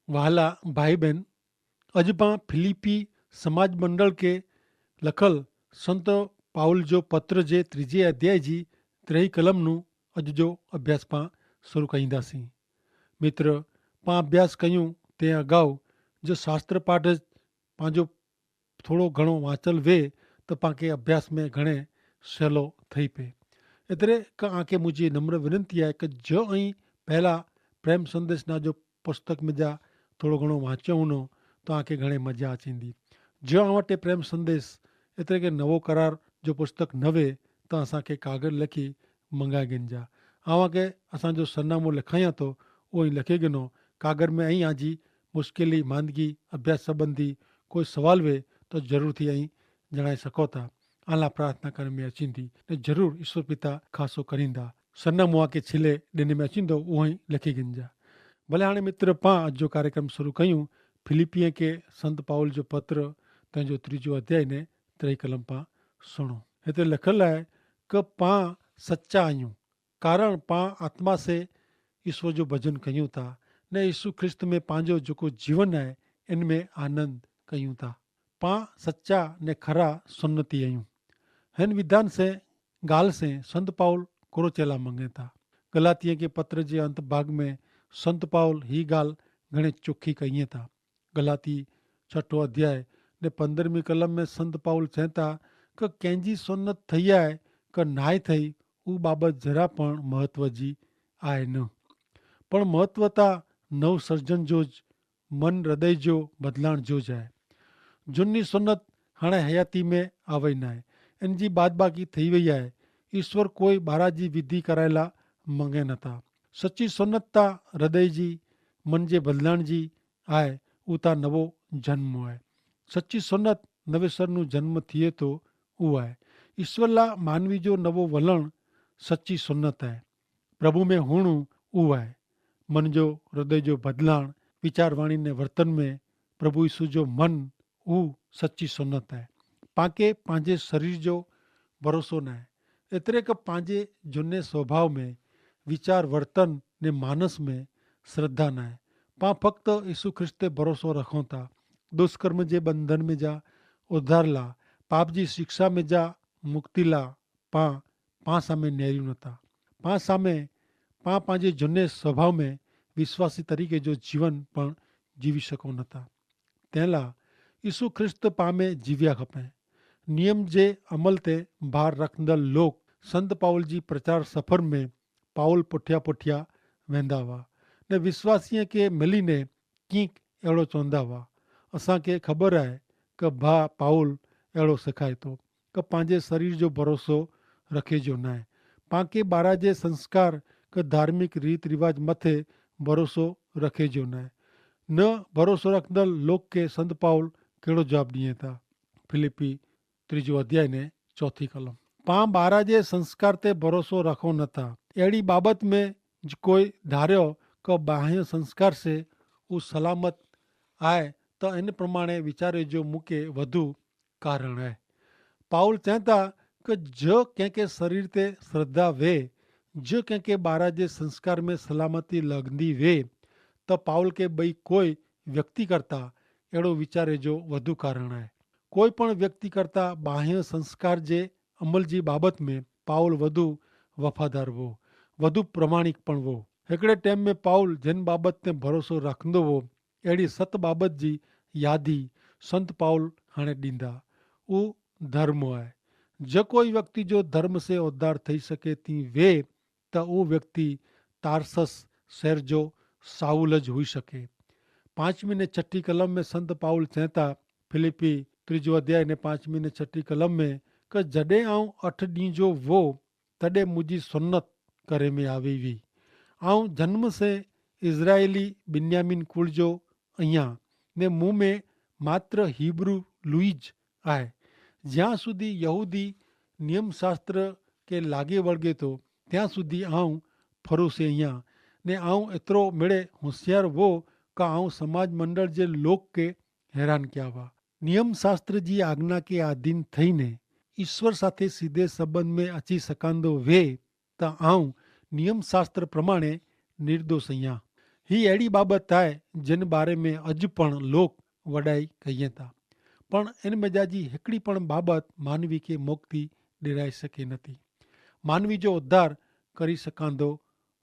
वहाला भाई बहन, अॼु पाण फिलिपी समाज मंडल खे लखल संत पाउल जो पत्र जे 3 अध्याय जी 3 कलमનું अॼु जो अभ्यास पाण शुरू कईंदासीं। मित्र, पाण अभ्यास कयूं ते अगाऊ जो शास्त्र पाठ पंहिंजो थोरो घणो वांचल वे त पाण खे अभ्यास में घणे सवलो થઈ पए। एतिरे खां आके मुंहिंजी नम्र विनंती आहे कि जो ऐं पहला प्रेम संदेश ना जो पुस्तक में जा थोरो घणो वांचियो हूंदो तव्हांखे घणे मज़ा अचींदी। जो वटि प्रेम संदेश एतिरे के नवो करार जो पुस्तक न वे त असांखे कागज़ लिखी मंगाए गिनजा। के असांजो सरनामो लिखायां थो उहो ई लिखे गिनो कागर में ऐं आजी मुश्किली मांदगी अभ्यास संबंधी कोई सवाल वे तो ज़रूर थी ऐं जणाए सको था। आला प्रार्थना करण में अचींदी ने ज़रूर ईश्वर पिता खासो करींदा। सरनामो आके छिले ॾिने में अचींदो उहो ई लिखी गिनजा। भले हाणे मित्र पाण अॼु जो कार्यक्रम शुरू कयूं। फिलिपिय के संत पाउल जो पत्र तंहिंजो 3 अध्याय ने 3 कलम पाण सुणो। हिते लिखियलु आहे कि पाण सचा आहियूं कारण पाण आत्मा से ईश्वर जो भजन कयूं था ने यीशु ख्रिस्त में पंहिंजो जेको जीवन आहे इन में आनंद कयूं था। पाण सच्चा ने खरा सुन्नती आहियूं। हिन विधान से ॻाल्हि से संत पाउल कोरो चेला मंगे था। गलातिय के पत्र जे अंत भाग में संत पाउल ही ॻाल्हि घणे चोखी कईं था। गलाती 6 अध्याय ने 15वीं कलम में संत पाउल चवनि था कि कंहिंजी सुन्नत थी आहे कि नाहे थई उहा बाबति जरा पण महत्व जी आहे न, पण महत्वता नव सर्जन जो मन हृदय जो बदलाण जो ज आहे। झूनी सुन्नत हाणे हयाती में आवई न आहे, इन जी बाद बाकी थी वई आहे। ईश्वर कोई ॿारहं जी विधि कराए ला मंगे नथा। सची सुन्नत ता हृदय जी मन जे बदलाण जी आहे, उहो ता नवो जन्म आहे। सची सुन्नत नवेसरનું जन्म थिए थो उहो आहे। ईश्वर ला मानवी जो नवो वलण सची सुन्नत आहे। प्रभु में हुअणु उहो आहे। मन जो हृदय जो बदलाण विचार वाणी ने वर्तन में प्रभु यीशु जो मन उहो सची सुन्नत आहे। पाके पंहिंजे शरीर जो भरोसो न आहे। एतिरे कि पंहिंजे झूने स्वभाव में विचार वर्तन ने मानस में श्रद्धा न आहे। पाण फक्त यीशु ख्रिस्त ते भरोसो रखूं था। दुष्कर्म जे बंधन में जा उद्धार ला, पाप जी शिक्षा में जा मुक्ति ला पाण सामे नेरियूं नथा। पाण पंहिंजे झूने स्वभाव में विश्वासी तरीक़े जो जीवन पण जीवी सघूं नथा। तंहिं लाइ यीशु ख्रिस्त पाण में जीविया खपे। नियम जे अमल ते भार रखंदड़ लोग संत पाउल जी प्रचार सफ़र में पाउल पुठियां पुठियां वेंदा हुआ ने विश्वासीअ खे मिली ने कीअं अहिड़ो चवंदा हुआ। असांखे ख़बर आहे कि भाउ पाउल अहिड़ो सेखारे थो कि पंहिंजे शरीर जो भरोसो रखे जो न आहे। पाके ॿार जे संस्कार कि धार्मिक रीत रिवाज मथे भरोसो रखे जो न भरोसो रखंदड़ लोग के संत पाउल कहिड़ो जवाबु ॾिए था। फिलिपी 3 अध्याय ने 4 कलम। पाण ॿार जे संस्कार ते भरोसो रखो नथा। अहिड़ी बाबत में कोई धारियो कि बाह्य संस्कार से उहो सलामत आहे त इन प्रमाणे वीचारे जो मूंखे वधु कारण आहे। पाउल चवनि था कि जो कंहिंखे शरीर ते श्रद्धा वे, जो कंहिंखे ॿार जे संस्कार में सलामती लॻंदी वे त पाउल खे ॿई कोई व्यक्ति करता अहिड़ो वीचारे जो वधु कारण आहे। कोई पण व्यक्ति करता बाह्य संस्कार जे अमल जी बाबत में पाउल वधु वफ़ादार हो, वधु प्रमाणिक पण हो। हिकिड़े टाइम में पाउल जिन बाबत ते भरोसो रखंदो हो अहिड़ी 7 बाबत जी यादी संत पाउल हाणे ॾींदा। उहो धर्म आहे। जेको ई व्यक्ति जो धर्म से उद्धार थी सके थी वे त उहो व्यक्ति तारसस शहर जो साउल ज हुई सके। 5वीं ने 6 कलम में संत पाउल चवनि था, फिलिपी 3 अध्याय ने 5वीं ने 6 कलम में कि जॾहिं आऊं 8 ॾींहं जो वो तॾहिं मुंहिंजी सुन्नत करे में आवी हुई। आऊं जन्म से इज़राइली बिन्यामीन कुल जो आहियां ने मूं में मात्र हिब्रू लुईज आहे। જ્યાં સુધી યહૂદી નિયમશાસ્ત્ર કે લાગે વળગે તો ત્યાં સુધી આઉં ફરોસે અહીંયા ને આઉં એતરો મેળે હોશિયાર वो કે આઉં સમાજ મંડળ જે લોક કે હેરાન ક્યા हुआ। નિયમશાસ્ત્ર जी આજ્ઞા કે આધીન થઈને ઈશ્વર સાથે સીધે સંબંધ में अची सघंदो वे त आऊं નિયમશાસ્ત્ર પ્રમાણે નિર્દોષ અહીંયા। ही अहिड़ी बाबत आहे जिन बारे में अॼु पण लोक वॾाई कनि था, पण इन मज़ा जी हिकिड़ी पण बाबत मानवी खे मुक्ति ॾिराए सघे नथी। मानवी जो उद्धार करी सघंदो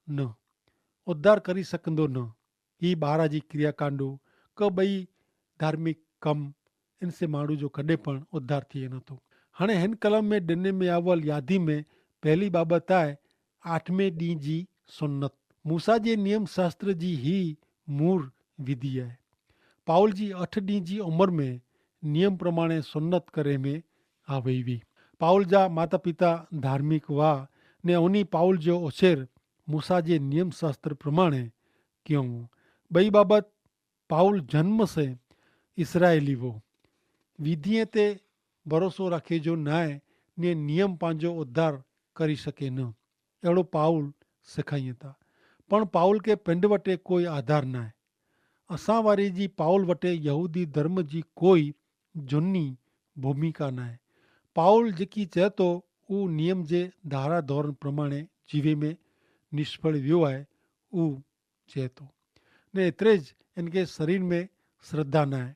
न, उद्धार करी सघंदो न। ही 12 जी क्रियाकांडू क ॿई धार्मिक कम, इनसे माण्हू जो कॾहिं पण उद्धार थिए नथो। हाणे हिन कलम में ॾिने में आवल यादी में पहली बाबत आहे 8वें ॾींहं जी सुन्नत। मूसा जे नियम शास्त्र जी ही मूर विधि आहे। पाउल जी 8 ॾींहं जी उमिरि में नियम प्रमाणे सुन्नत करे में आवई हुई। पाउल जा माता पिता धार्मिक हुआ ने उन्हीं पाउल जो उछेर मूसा जे नियम शास्त्र प्रमाणे क्यों। ॿई बाबत पाउल जन्म से इसराइली हो। विधिअ ते भरोसो रखे जो न आहे ने नियम पंहिंजो उद्धार करी सघे न, अहिड़ो पाउल सेखारिनि था। पण पाउल खे पिंड वटि कोई आधार न आहे। असां वारी जी पाउल वटि यहूदी धर्म जी कोई झुनी भूमिका न आहे। पाउल जेकी चए थो उहो नियम जे धारा धोरण प्रमाणे जीवे में निष्फल वियो आहे, उहो चए थो ने एतिरे ज इनके शरीर में श्रद्धा न आहे।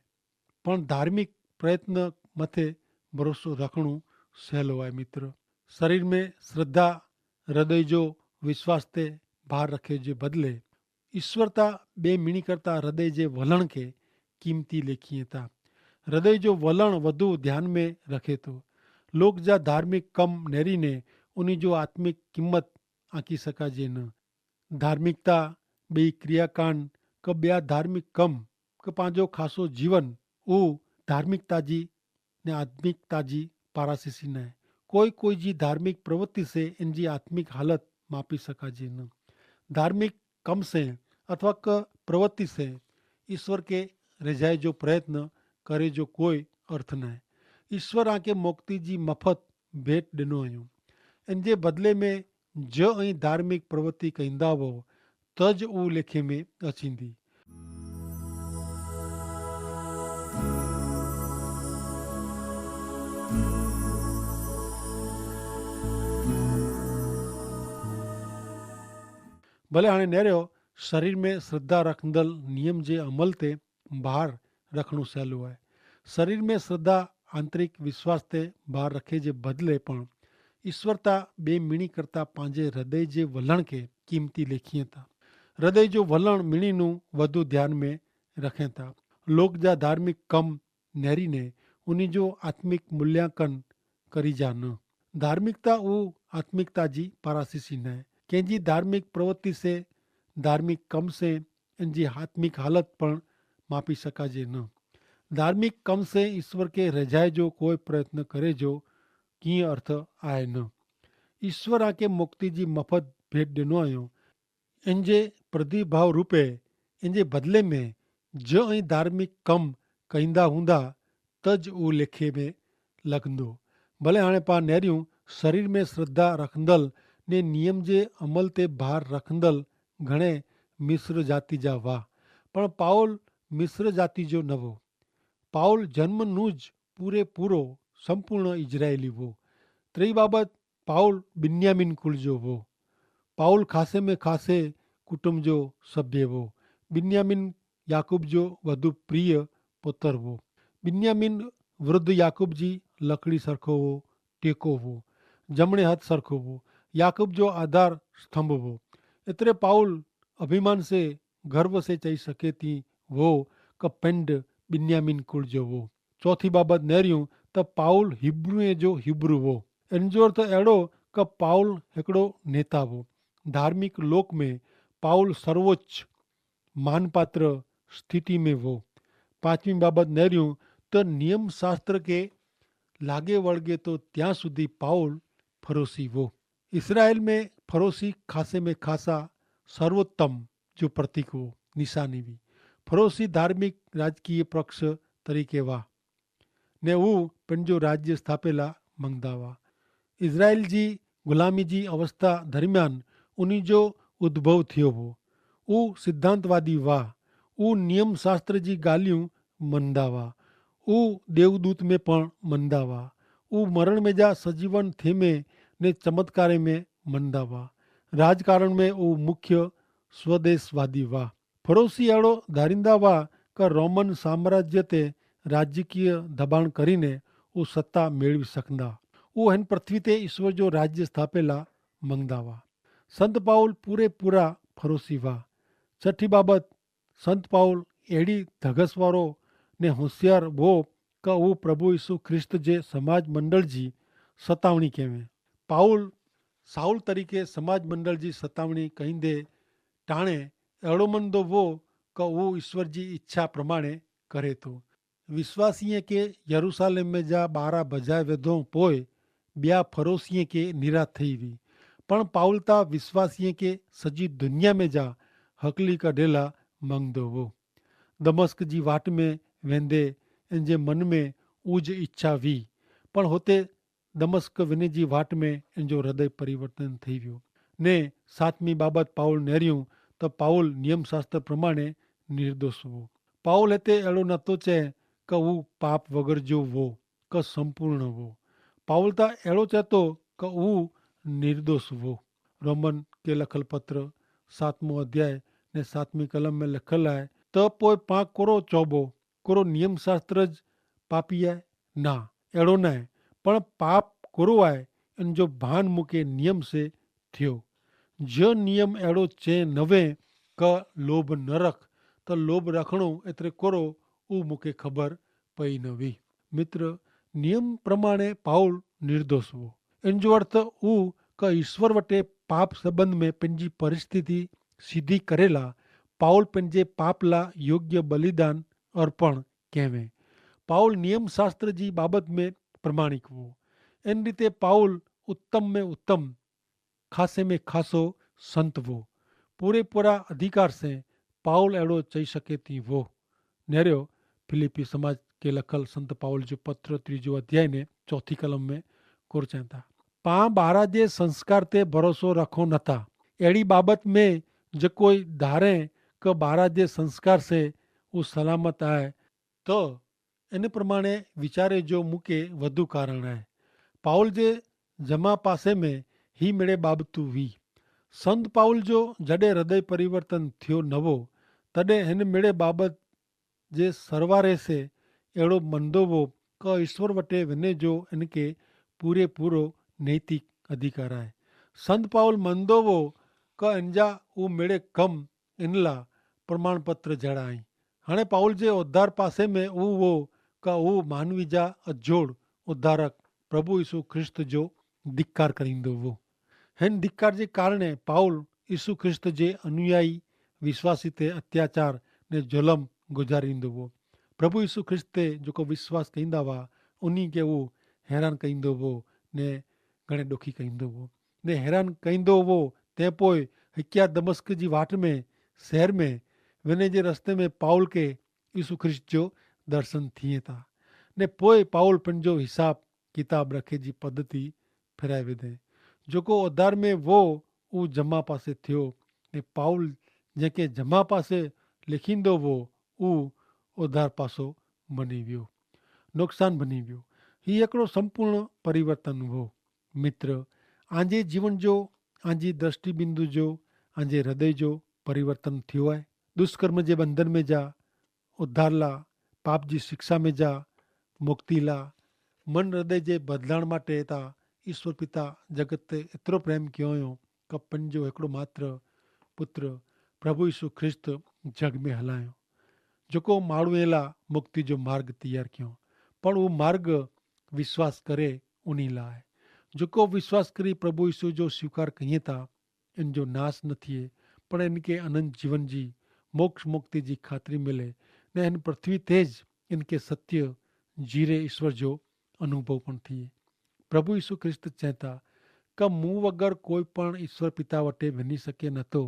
पण धार्मिक प्रयत्न मथे भरोसो रखणो सवलो आहे मित्र। शरीर में श्रद्धा हृदय जो विश्वास ते भार रखे जे बदिले ईश्वरता बेमिणी करता हृदय जे वलण खे कीमती लेखीए था। हृदय जो वलण वधु ध्यान में रखे थो। लोक जा धार्मिक कम नेरीने उन्हीं जो आत्मिक कीमत आंकी सकाजे न। धार्मिकता ॿई क्रियाकांड क ॿिया धार्मिक कम क पंहिंजो ख़ासो जीवन उहो धार्मिकता जी ने आत्मिकता जी पारासिसी न आहे। कोई जी धार्मिक प्रवृत्ति से इन जी आत्मिक हालत मापी सकाजे न। धार्मिक कम से अथवा क प्रवृत्ति से ईश्वर के रिझाए जो प्रयत्न करे जो कोई अर्थ न आहे। ईश्वर आके मुक्ति जी मफ़त भेट ॾिनो हुयूं। इन जे बदिले में जो ऐं धार्मिक प्रवृत्ति कंदा हो त ज उहो लेखे में अचींदी। भले हाणे नेरियो शरीर में श्रद्धा रखंदल नियम जे अमल ते भार रखणो सवलो आहे। शरीर में श्रद्धा आंतरिक विश्वास ते भार रखे जे बदिले पण ईश्वरता बेमिणी करता पंहिंजे हृदय जे वलण खे कीमती लेखीए था। हृदय जो वलण मिणी नूं वधु ध्यान में रखें था। लोक जा धार्मिक कम नेरीने उन्हीं जो आत्मिक मूल्यांकन करी जा न। धार्मिकता उहो आत्मिकता जी पारासिसी न आहे। कंहिंजी धार्मिक प्रवृत्ति से धार्मिक कम से इन जी आत्मिक हालत पण मापी सकाजे न। धार्मिक कम से ईश्वर के रिझाए जो कोई प्रयत्न करे जो कीअं अर्थ आहे न। ईश्वर आके मुक्ति जी मफ़त भेट ॾिनो हुयो। इन जे प्रतिभाव रूपे इन जे बदिले में जो ऐं धार्मिक कम कंदा हूंदा त ज उहो लेखे में लॻंदो। भले हाणे पाण नेरियूं शरीर में श्रद्धा रखंदल ने नियम जे अमल ते भार रखंदल घणे मिस्र जाति जा हुआ, पण पाउल मिस्र जाति जो न हो। पाउल जन्म नूज पूरो संपूर्ण इजरायली हो। टी बाबत पाउल बिन्यामिन कुल जो हो। पाउल खासे में खासे कुटुंब जो सभ्य हो। बिन्यामिन याकूब जो वधु प्रिय पुत्र हो। बिन्यामिन वृद्ध याकूब जी लकड़ी सरखो हो, टेको हो, जमणे हथ सरखो हो, याकूब जो आधार स्तंभ हो। एतिरे पाउल अभिमान से गर्व से चई सके थी वो क पिंड बिन्यामिन कुल जो हो। चौथी बाबत नेरियूं त पाउल हिब्रूअ जो हिब्रू हो। इन जो अर्थ अहिड़ो क पाउल हिकिड़ो नेता हो। धार्मिक लोक में पाउल सर्वोच्च मानपात्र स्थिति में हो। पांचवी बाबत नेरियूं त नियम शास्त्र के लागे वળગે तो ત્યાં સુધી पाउल फरोसी हो। इसराइल में फरोसी खासे में खासा सर्वोत्तम जो प्रतीक हो, निशानी भी। फरोसी धार्मिक राजकीय पक्ष तरीके हुआ ने हू पंहिंजो राज्य स्थापेला मंगदा हुआ। इज़राइल जी ग़ुलामी जी अवस्था दरमियान उन्हीं जो उद्भव थियो हो। हू सिद्धांतवादी हुआ। हू नियम शास्त्र जी ॻाल्हियूं मञदा हुआ। हू देवदूत में पण मञदा हुआ। हू मरण में जा सजीवन थेमे ने चमत्कारे में मञदा हुआ। राजकारण में हू मुख्य स्वदेशवादी हुआ। ફરોશી अहिड़ो धारींदा हुआ कि रोमन साम्राज्य ते राजकीय दबाण કરીને उहे सत्ता मेळवी सघंदा। उहे हिन पृथ्वी ते ईश्वर जो राज्य स्थापेला मंगदा हुआ। संत पाउल पूरेपूरा फरोशी हुआ। छठी बाबत संत पाउल अहिड़ी धगस वारो ने होशियार हो कि उहो प्रभु यीशु ख्रिस्त जे समाज मंडल जी सतावणी कयईं। पाउल साउल तरीक़े समाज मंडल जी सतावणी कईंदे टाणे अहिड़ो मंदो हो कि उहो ईश्वर जी इच्छा प्रमाणे करे थो। विश्वासीअ खे यरूशलेम में जा 12 भॼाए विधो पोइ ॿिया फरोशीअ खे निराश थी हुई, पण पाउल त विश्वासीअ खे सॼी दुनिया में जा हकली कढेला मंगदो हो। दमस्क जी वाट में वेंदे इन जे मन में उज इच्छा हुई, पण हुते दमस्क वञण जी वाट में इन जो हृदय परिवर्तन थी वियो ने सातमी बाबत पाउल नेरियूं त पाउल नियम शास्त्र प्रमाणे निर्दोष हो। पाउल हिते अहिड़ो नथो चए कि हू पाप वग़ैरह जो हो कि संपूर्ण हो। पाउल त अहिड़ो चए थो कि हू निर्दोष हो। रोमन के लखल पत्र 7मो अध्याय ने 7મી कलम में लिखल आहे त पोइ पां कोरो चइबो, कोरो नियम शास्त्र ज पापी आहे? ना, अहिड़ो न आहे, पण पाप कोरो आहे इन जो भान मूंखे नियम से थियो। जो नियम अहिड़ो चए नवे कि लोभ न रख, त लोभ रखणो एतिरे कोरो उहो मूंखे ख़बर पई न हुई। मित्र, नियम प्रमाणे पाउल निर्दोष हो। इन जो अर्थ हू कि ईश्वर वटि पाप संबंध में पंहिंजी परिस्थिति सीधी करेला पाउल पंहिंजे पाप लाइ योग्य बलिदान अर्पण कयवें। पाउल नियम शास्त्र जी बाबत में प्रमाणिक हो। इन रीते पाउल उत्तम में उत्तम, खासे में खासो संत हो। पूरेपूरा अधिकार से पाउल अहिड़ो चई सघे थी हो। नेरियो फिलिपी समाज के लखल संत पाउल जो पत्र 3 अध्याय ने 4 कलम में कोर चवनि था, पां ॿार जे संस्कार ते भरोसो रखो नथा। अहिड़ी बाबत में जो कोई धारे कि ॿार जे संस्कार से उहो सलामत आहे तो इन प्रमाणे वीचारे जो मूंखे वधु कारण आहे। पाउल जे जमा पासे में ही मिड़े बाबतूं हुई। संत पाउल जो जॾहिं हृदय परिवर्तन थियो न हो तॾहिं हिन मिड़े बाबत जे सरवारे से अहिड़ो मंदो हो कि ईश्वर वटि वञे जो इनखे पूरो नैतिक अधिकार आहे। संत पाउल मंदो हो कि इन जा उहे मिड़े कम इन लाइ प्रमाण पत्र जहिड़ा आहिनि। हाणे पाउल जे उद्धार पासे में उहो हो कि उहो मानवी जा अजोड़ उद्धारक प्रभु यीशु ख्रिस्त जो धिक्कार करींदो हो। हिन धिक्कार जे कारणे पाउल यीशु ख्रिस्त जे अनुयायी विश्वासी ते अत्याचार ने जुल्म गुज़ारींदो हो। प्रभु यीशु ख्रिस्त ते जेको विश्वास कईंदा हुआ उन्ही खे उहो हैरान कईंदो हो ने घणे ॾुखी कईंदो हो ने हैरान कईंदो हो। तंहिं पोइ हिकिया दमस्क जी वाट में शहर में वञे जे रस्ते में पाउल खे यीशु ख्रिस्त जो दर्शन थिए था ने पोइ पाउल पंहिंजो हिसाब किताब रखे जी पद्धति फिराए विधे। जेको उद्धार में वो उहो जमा पासे थियो ऐं पाउल जंहिंखे जमा पासे लिखींदो हो उहो उद्धार पासो बनी वियो, नुक़सान बनी वियो। हीउ हिकिड़ो संपूर्ण परिवर्तन हो। मित्र, आंजे जीवन जो, आंजी दृष्टिबिंदु जो, आंजे हृदय जो परिवर्तन थियो आहे। दुष्कर्म जे बंधन में जा, उद्धार ला, पाप जी शिक्षा में जा, मुक्ति ला, मन हृदय जे बदलाण माटे ता ईश्वर पिता जगत ते एतिरो प्रेम कयो हुयो कि पंहिंजो हिकिड़ो मात्र पुत्र प्रभु यीशु ख्रिस्त जग में हलायो, जेको माण्हूअ लाइ मुक्ति जो मार्ग तैयार कयो। पर उहो मार्ग विश्वास करे उन लाइ जेको विश्वास करी प्रभु यीशु जो स्वीकार कयूं था इन जो नाश न थिए पर इनके अनंत जीवन जी मोक्ष मुक्ति जी खातिरी मिले ने इन पृथ्वी तेज इनके सत्य जीरे ईश्वर जो अनुभव पण थिए। प्रभु यीशु ख्रिस्त चए था कि मूं वगैर कोई पण ईश्वर पिता वटे वञी सघे नथो,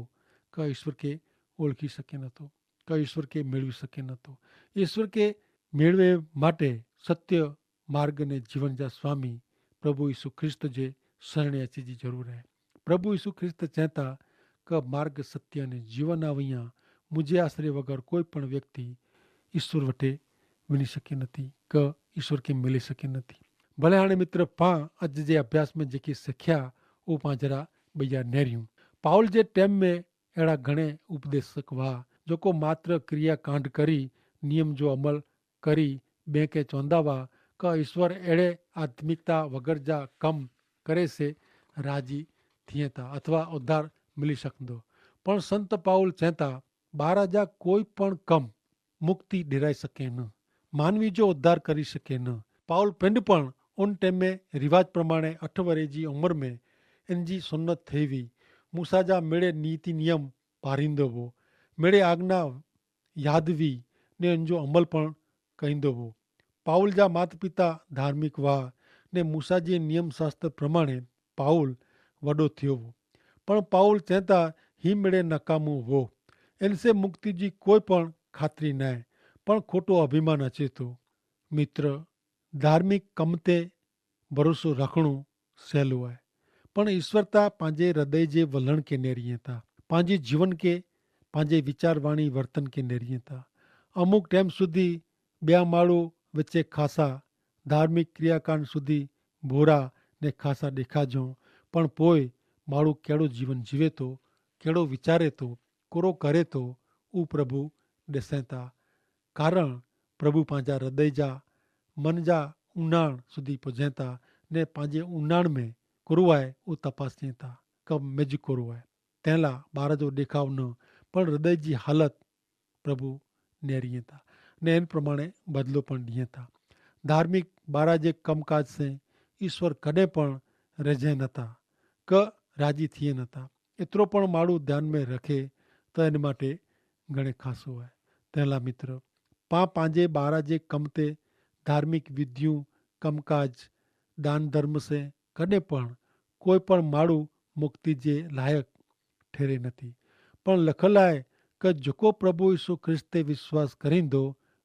कि ईश्वर खे ओळखी सघे नथो, कि ईश्वर खे मेळवी सघे नथो। ईश्वर खे मेळवे माटे सत्य मार्ग ने जीवन जा स्वामी प्रभु यीशु ख्रिस्त जे शरणे अची जी ज़रूर आहे। प्रभु यीशु ख्रिस्त चए था कि मार्ग सत्य ने जीवन आवियां, मुझे आश्रय वगैर कोई पण व्यक्ति ईश्वर वटे वञी सघे नथी, कि ईश्वर खे मिली सघे नथी। भले हाणे मित्र पां अॼु जे अभ्यास में जेकी सिखिया उहो पां जरा ॿई नेरियूं। पाउल जे टाइम में अहिड़ा घणे उपदेशक हुआ जेको मात्र क्रियाकांड करी नियम जो अमल करी ॿिए खे चवंदा हुआ कि ईश्वर अहिड़े आत्मिकता वग़ैरह जा कम करे से राज़ी थिए था अथवा उद्धार मिली सघंदो। पण संत पाउल चवनि था ॿार जा कोई पण कम मुक्ति ॾिराए सघे न, मानवी जो उद्धार करी सघे न। पाउल पिंड पण उन टाइम में रिवाज प्रमाणे 8 वरे जी उमिरि में इन जी सुन्नत थी हुई। मूसा जा मेड़े नीति नियम पारींदो हो, मेड़े आज्ञा यादि हुई ने इन जो अमल पण कईंदो हो। पाउल जा माता पिता धार्मिक हुआ ने मूसा जे नियम शास्त्र प्रमाणे पाउल वॾो थियो हो। पण पाउल चवनि था ही मेड़े नकामो हो, इनसे मुक्ति जी कोई पण खातिरी न आहे, पण खोटो अभिमान अचे थो। मित्र, धार्मिक कम ते भरोसो रखणो सवलो आहे, पण ईश्वर तां पंहिंजे हृदय जे वलण खे नेरीए था, पंहिंजे जीवन खे पंहिंजे वीचार वाणी वर्तन खे नेरीए था। अमुक टाइम सुधी ॿिया माण्हू विचे खासा धार्मिक क्रियाकांड सुधी भोरा ने खासा ॾेखारिजो, पण पोइ माण्हू कहिड़ो जीवन जीवे थो, कहिड़ो वीचारे थो, कहिड़ो करे थो, उहो प्रभु ॾिसनि था। कारण प्रभु पंहिंजा हृदय जा मन जा ऊंडाण सुधी पुॼनि था ने पंहिंजे ऊंडाण में कुरो आहे उहो तपासीं था कब मिज कुरो आहे। तंहिं लाइ ॿार जो ॾेखाव न, पण हृदय जी हालति प्रभु नेरीए था ने इन प्रमाणे बदिलो पण ॾिए था। धार्मिक ॿार जे कमकाज से ईश्वर कॾहिं पण रहिजे नथा, क राज़ी थिए नथा। एतिरो पण माण्हू ध्यान में रखे त इन माटे घणे ख़ासो आहे। तंहिं लाइ मित्र, पंहिंजे ॿार जे कम ते धार्मिक विधियूं कमकाज दान धर्म से कॾहिं पण कोई पण माण्हू मुक्ति जे लाइक़ ठहरे नथी, पण लिखल आहे कि जेको प्रभु यीशु ख्रिस्त ते विश्वास करींदो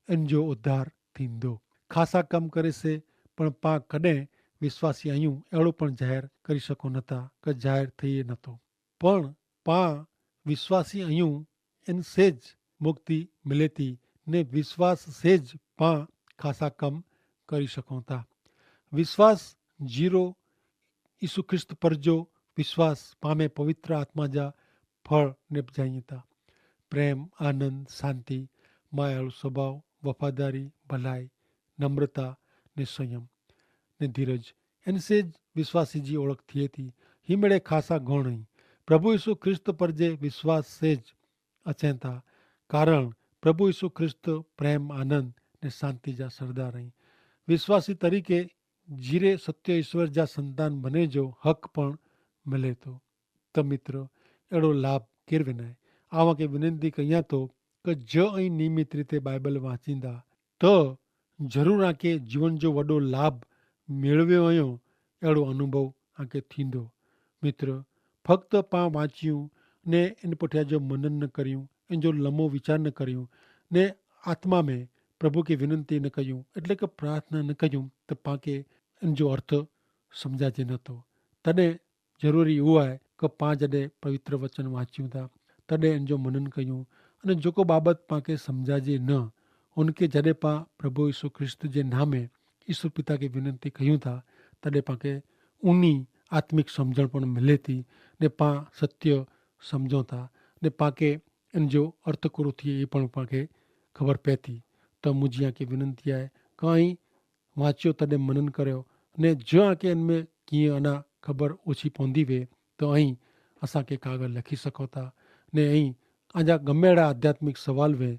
इन जो उद्धार थींदो। ख़ासा कम करे से पण पां कॾहिं विश्वासी आहियूं अहिड़ो पण ज़ाहिर करी सघूं नथा कि ज़ाहिर थिए नथो, पण पां विश्वासी आहियूं इन सेज मुक्ति मिले थी ने विश्वास सेज पां ख़ासा कम करी सघूं था। विश्वास जीरो यीशु ख्रिस्त पर जो विश्वास पां में पवित्र आत्मा जा फल निपजाइए था। प्रेम, आनंद, शांति, मायाळु स्वभाव, वफादारी, भलाई, नम्रता ने संयम ने धीरज, इनसे विश्वासी जी ओळख थिए थी। ही मेड़े ख़ासा गुण आहिनि प्रभु यीशु ख्रिस्त पर जे विश्वास सेज अचनि था। कारण प्रभु यीशु ख्रिस्त प्रेम, आनंद ने शांति जा सरदार आहिनि। विश्वासी तरीक़े जीरे सत्य ईश्वर जा संतान बने जो हक़ पण मिले थो। त मित्र, अहिड़ो लाभ केरु विनाहे। आवां खे विनंती कयां थो कि जो ऐं नियमित रीते बाइबल वाचींदा त ज़रूरु आके जीवन जो वॾो लाभ मेळवियो आहियो अहिड़ो अनुभव आके थींदो। मित्र, फक़्ति पां वाचियूं ने इन पुठियां जो मनन न करियूं, इन जो लम्बो वीचार न करियूं ने आत्मा में प्रभु खे विनंती न कयूं, એટલે કે प्रार्थना न कयूं त पांखे इन जो अर्थ सम्झाइजे नथो। तॾहिं ज़रूरी उहो आहे कि पां जॾहिं पवित्र वचन वाचियूं था तॾहिं इन जो मनन कयूं अने जेको बाबति पांखे सम्झाइजे न उनखे जॾहिं पां प्रभु यीशु ख्रिस्त जे नामे ईश्वर पिता खे विनंती कयूं था तॾहिं पांखे उनी आत्मिक सम्झण पण मिले थी ने पां सत्य सम्झूं था ने पांखे इन जो अर्थ कुरो थिए ये पण पांखे ख़बर पए थी। त मुंहिंजी आंखे विनंती आहे काई वाचियो तॾहिं मनन करियो ने जो आंखे इन में कीअं अञा ख़बर ओछी पवंदी वे त ऐं असांखे कागज़ लिखी सघो था ने ऐं अञा गमे अहिड़ा आध्यात्मिक सुवाल वे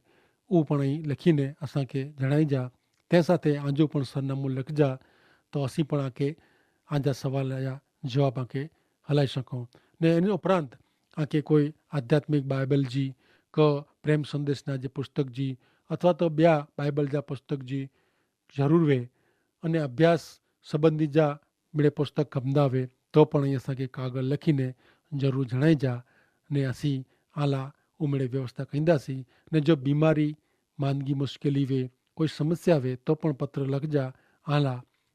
उहो पण लिखीने असांखे जणाइजा। तंहिंसां ते आंजो पण सरनामो लिखिजा त असीं पण आंखे आंजा सवाल जा जवाब आंखे हलाई सघूं ने इन उपरांत आंखे कोई आध्यात्मिक बाइबल जी क प्रेम संदेशना जे पुस्तक जी अथवा तो ॿिया बाइबल जा पुस्तक जी ज़रूरु वे अने अभ्यास संबंधी जा मिड़े पुस्तक खपंदा वे तो पण असांखे कागज़ लिखीने ज़रूरु जणाइजा ने असीं आला उमिड़े व्यवस्था कंदासीं ने जो बीमारी मानगी मुश्किली वे कोई समस्या वे तो पण पत्र लखजा आला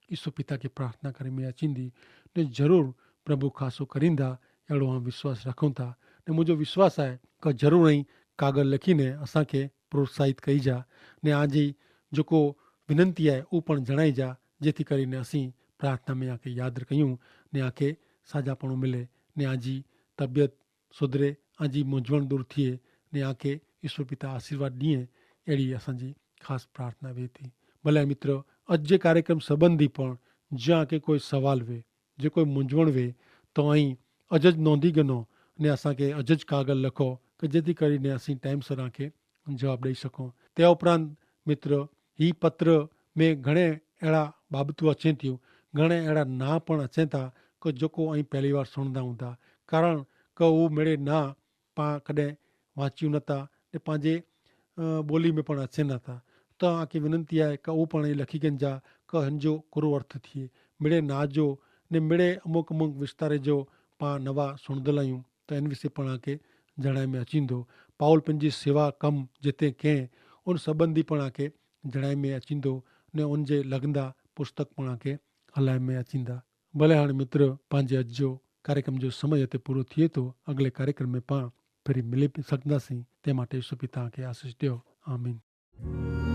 ईश्वर पिता खे प्रार्थना करे में अचींदी ने ज़रूरु प्रभु ख़ासो करींदा अहिड़ो मां विश्वास रखूं था। ने मुंहिंजो विश्वास आहे कि ज़रूरु ई कागज़ लिखीने असांखे प्रोत्साहित कईजा ने आजी जेको विनंती आहे उहो पण जणाइजा जेथी કરીને असीं प्रार्थना में आके यादि कयूं ने आके साझापणो मिले ने आजी तबियत सुधरे आजी मूंझवण दूर थिए ने आके ईश्वर पिता आशीर्वाद ॾिए अहिड़ी असांजी ख़ासि प्रार्थना वे थी। भले मित्र अॼु जे कार्यक्रम संबंधी पण જ્યાં કે કોઈ સવાલ વે જે કોઈ મૂંઝવણ વે તો અહીં અજજ નોંધી ગયો ને અસાંखे અજજ કાગળ લખો કે જેથી કરીને અसीं ટાઈમસર આંखे જવાબ ॾेई सघूं। તે ઉપરાંત મિત્ર ही पत्र में घणे अहिड़ा बाबतूं अचनि थियूं, घणे अहिड़ा ना पण अचनि था कि जेको અહીં પહેલી વાર सुणंदा हूंदा, कारण કે उहे मिड़े ना पाण कॾहिं वाचियूं नथा ने पंहिंजे ॿोली में पण अचनि नथा। त आंखे विनंती आहे कि उहो पाण लखी गंजा कि हिनजो कहिड़ो अर्थ थिए, मिड़े ना जो ने मिड़े अमुक अमुक विस्तारे जो पाण नवा सुणंदल आहियूं त इन विषय पाण खे जणाए में अचींदो। पाउल पंहिंजी सेवा कमु जिते कंहिं उन संबंधी पाण खे जणाए में अचींदो ने उनजे लॻंदा पुस्तक पाण खे हलाए में अचींदा। भले हाणे मित्र पंहिंजे अॼु जो कार्यक्रम जो समय हिते पूरो थिए थो। अॻिले कार्यक्रम में पाण वरी मिली बि सघंदासीं। तंहिं માટે ईश्वर पिता खे आशीष ॾियो। आमीन।